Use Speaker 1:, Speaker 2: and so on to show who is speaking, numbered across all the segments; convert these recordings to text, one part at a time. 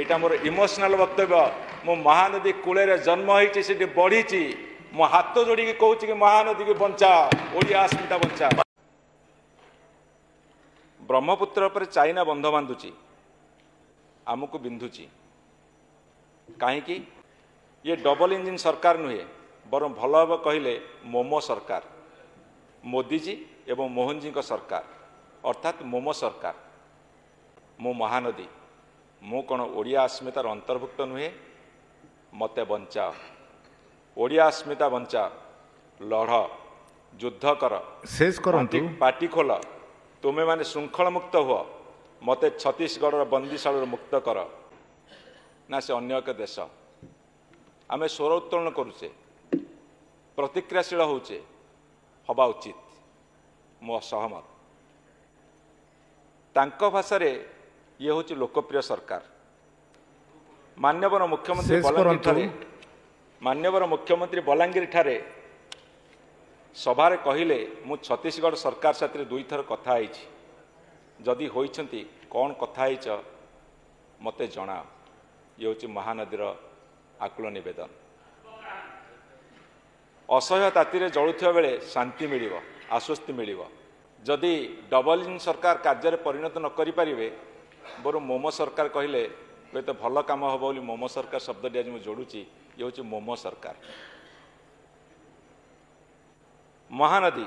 Speaker 1: यहाँ more emotional वक्तव्य मु महानदी कूल जन्म होती से बढ़ी मो हाथ जोड़ी कहूँ कि महानदी की बंचा ओडिया अस्मिता बंचा। ब्रह्मपुत्र पर चाइना बंध बांधुची आमको बिंधुची कहीं ये डबल इंजिन सरकार नुहे बर भल हम कहले मोमो सरकार मोदीजी एवं मोहन जी सरकार अर्थात मोमो सरकार। मो महानदी मु कौन ओडिया अस्मितार अंतर्भुक्त नुहे मते बंचा ओडिया अस्मिता बंचा लढ़ युद्ध कर
Speaker 2: शेष करंतु
Speaker 1: पार्टी खोल तुमे माने श्रृंखल मुक्त हुआ मते छत्तीसगढ़ बंदीशाल मुक्त कर ना से अन्य एक देश आमे स्वर उत्तोलन करुचे प्रतिक्रियाशील होचे हवा उचित मो सहमत। तांको भाषा रे ये हूँ लोकप्रिय सरकार। मान्यवर मुख्यमंत्री बलांगीर ठारे मान्यवर मुख्यमंत्री बलांगीर ठारे सभारे कहले मु छत्तीसगढ़ सरकार साथ दुई थर कथा होइछि जदि होइछंती कौन कथा होइछ मते जणा। ये हूँ महानदीर आकुल निवेदन। असह्य ताती जलुवा बेले शांति मिल आश्वस्ति मिल जदि डबल इंजिन सरकार कार्य परिणत न करें बोर मोमो सरकार कहले हुए तो भल कम हम बोली मोमो सरकार शब्द आज मुझे जोड़ुची ये हूँ मोमो सरकार। महानदी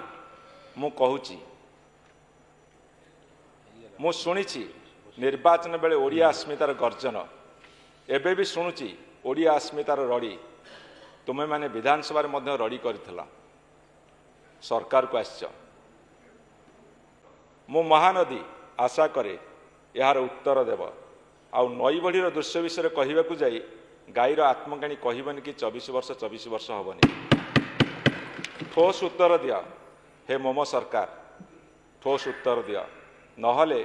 Speaker 1: मु कहूची मु शुणी निर्वाचन बेले ओडिया अस्मितार गर्जन एबे भी शुणुची ओडिया अस्मितार रड़ी तुमे माने विधानसभा रड़ी कर सरकार को आस मु महानदी आशा करे यार उत्तर देव आउ नई बढ़ीर दृश्य विषय कहवाक जाई गाईर आत्मकाणी कहबनी कि 24 वर्ष हेनी। ठोस उत्तर दिया हे मोमो सरकार ठोस उत्तर दिया नहले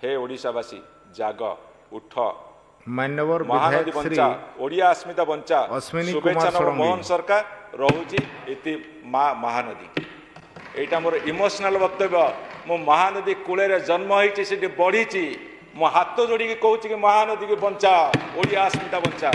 Speaker 1: हे ओडिशावासी जाग उठ
Speaker 2: मान्यवर
Speaker 1: महानदी बंचा ओडिया अस्मिता बंचा शुभेच्छा मोहन सरकार रहुची इति माँ महानदी। यहाँ मोर इमोशनल वक्तव्य मो महानदी कूल जन्म होती से बढ़ी मो हाथ जोड़ी कहूँ कि महानदी की बंचा ओडिया अस्मिता बंचा।